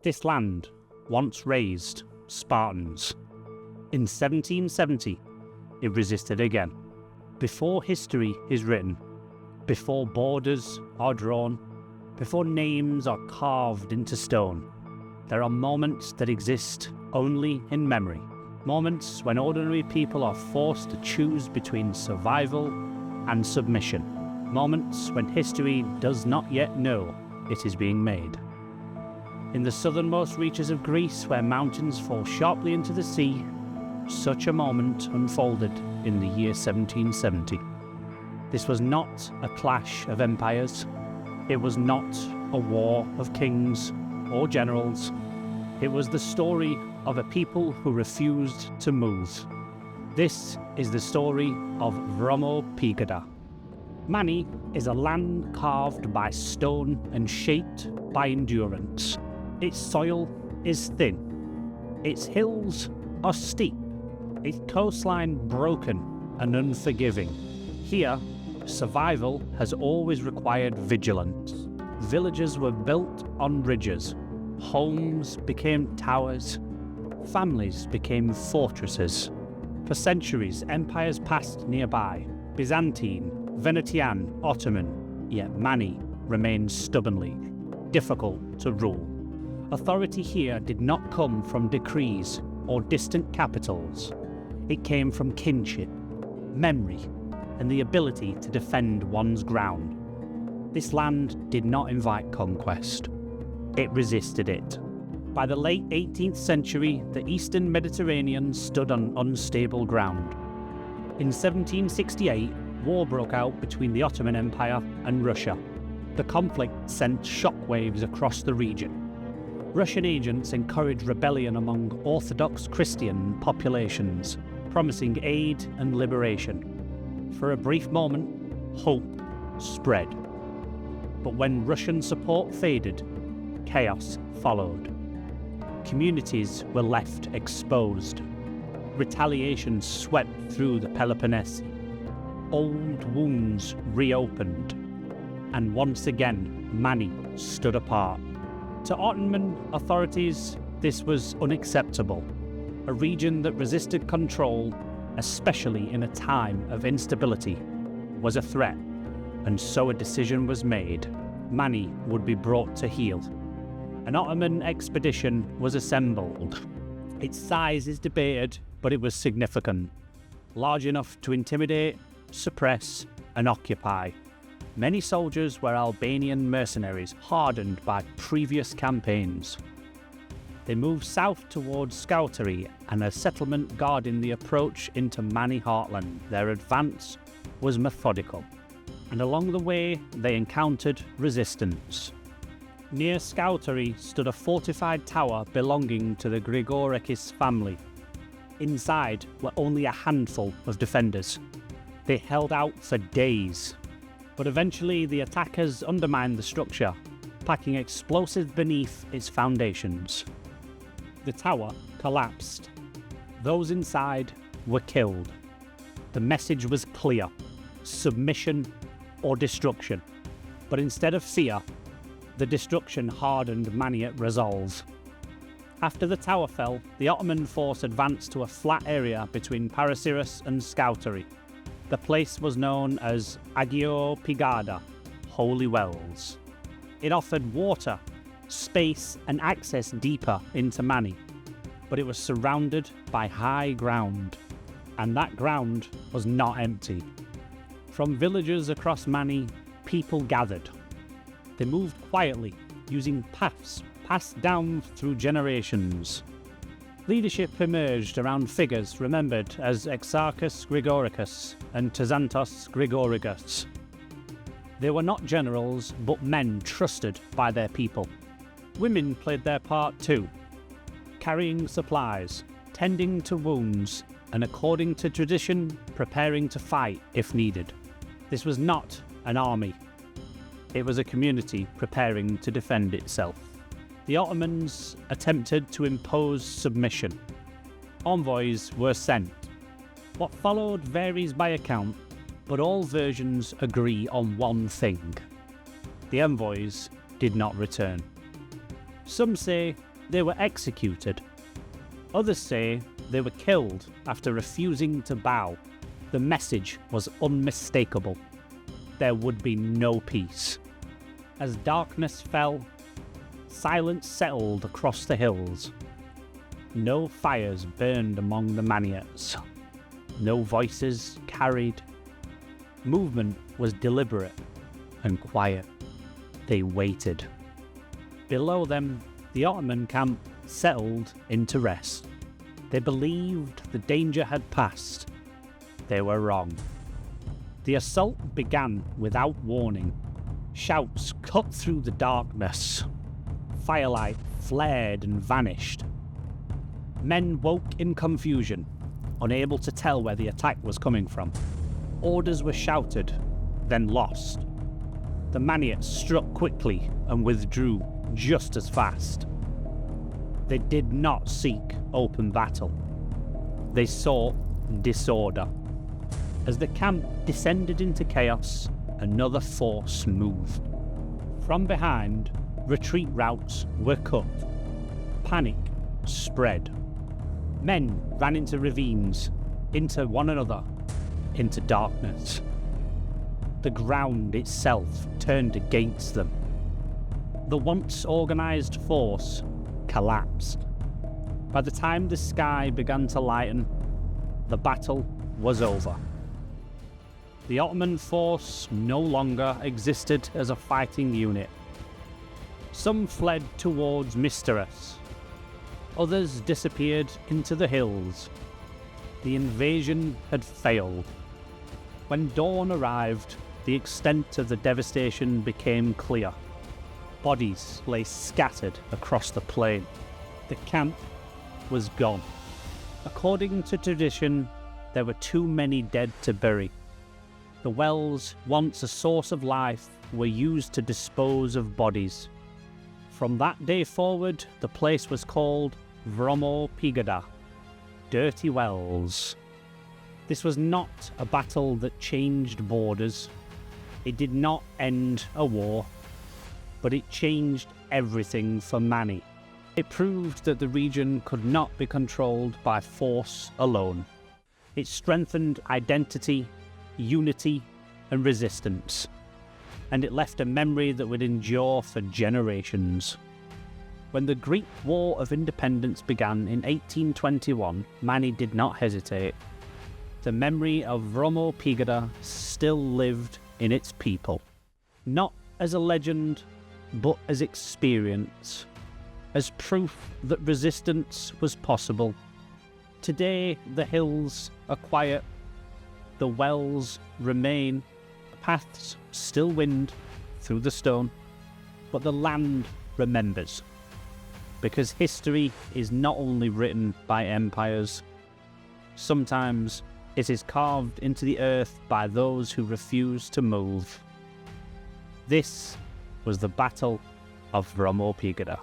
This land once raised Spartans. In 1770, it resisted again. Before history is written, before borders are drawn, before names are carved into stone, there are moments that exist only in memory. Moments when ordinary people are forced to choose between survival and submission. Moments when history does not yet know it is being made. In the southernmost reaches of Greece, where mountains fall sharply into the sea, such a moment unfolded in the year 1770. This was not a clash of empires. It was not a war of kings or generals. It was the story of a people who refused to move. This is the story of Vromopigada. Mani is a land carved by stone and shaped by endurance. Its soil is thin. Its hills are steep. Its coastline broken and unforgiving. Here, survival has always required vigilance. Villages were built on ridges. Homes became towers. Families became fortresses. For centuries, empires passed nearby. Byzantine, Venetian, Ottoman, yet Mani remained stubbornly difficult to rule. Authority here did not come from decrees or distant capitals. It came from kinship, memory, and the ability to defend one's ground. This land did not invite conquest. It resisted it. By the late 18th century, the eastern Mediterranean stood on unstable ground. In 1768, war broke out between the Ottoman Empire and Russia. The conflict sent shockwaves across the region. Russian agents encouraged rebellion among Orthodox Christian populations, promising aid and liberation. For a brief moment, hope spread. But when Russian support faded, chaos followed. Communities were left exposed. Retaliation swept through the Peloponnese. Old wounds reopened. And once again, Mani stood apart. To Ottoman authorities, this was unacceptable. A region that resisted control, especially in a time of instability, was a threat, and so a decision was made. Mani would be brought to heel. An Ottoman expedition was assembled. Its size is debated, but it was significant. Large enough to intimidate, suppress, and occupy. Many soldiers were Albanian mercenaries, hardened by previous campaigns. They moved south towards Skoutari and a settlement guarding the approach into Mani heartland. Their advance was methodical, and along the way they encountered resistance. Near Skoutari stood a fortified tower belonging to the Grigorakis family. Inside were only a handful of defenders. They held out for days, but eventually the attackers undermined the structure, packing explosives beneath its foundations. The tower collapsed. Those inside were killed. The message was clear: submission or destruction. But instead of fear, the destruction hardened Mani at resolve. After the tower fell, the Ottoman force advanced to a flat area between Parasyros and Skoutari. The place was known as Agio Pigada, Holy Wells. It offered water, space, and access deeper into Mani, but it was surrounded by high ground, and that ground was not empty. From villages across Mani, people gathered. They moved quietly, using paths passed down through generations. Leadership emerged around figures remembered as Exarchus Grigoricus and Tezantos Grigoricus. They were not generals, but men trusted by their people. Women played their part too, carrying supplies, tending to wounds, and according to tradition, preparing to fight if needed. This was not an army. It was a community preparing to defend itself. The Ottomans attempted to impose submission. Envoys were sent. What followed varies by account, but all versions agree on one thing: the envoys did not return. Some say they were executed. Others say they were killed after refusing to bow. The message was unmistakable. There would be no peace. As darkness fell, silence settled across the hills. No fires burned among the Maniates. No voices carried. Movement was deliberate and quiet. They waited. Below them, the Ottoman camp settled into rest. They believed the danger had passed. They were wrong. The assault began without warning. Shouts cut through the darkness. Firelight flared and vanished. Men woke in confusion, unable to tell where the attack was coming from. Orders were shouted, then lost. The Maniates struck quickly and withdrew just as fast. They did not seek open battle. They sought disorder. As the camp descended into chaos, another force moved. From behind, retreat routes were cut. Panic spread. Men ran into ravines, into one another, into darkness. The ground itself turned against them. The once organised force collapsed. By the time the sky began to lighten, the battle was over. The Ottoman force no longer existed as a fighting unit. Some fled towards Mysteros. Others disappeared into the hills. The invasion had failed. When dawn arrived, the extent of the devastation became clear. Bodies lay scattered across the plain. The camp was gone. According to tradition, there were too many dead to bury. The wells, once a source of life, were used to dispose of bodies. From that day forward, the place was called Vromopigada, Dirty Wells. This was not a battle that changed borders. It did not end a war, but it changed everything for Mani. It proved that the region could not be controlled by force alone. It strengthened identity, unity, and resistance, and it left a memory that would endure for generations. When the Greek War of Independence began in 1821, Mani did not hesitate. The memory of Vromopigada still lived in its people, not as a legend, but as experience, as proof that resistance was possible. Today, the hills are quiet, the wells remain, the paths still wind through the stone, but the land remembers. Because history is not only written by empires, sometimes it is carved into the earth by those who refuse to move. This was the Battle of Vromopigada.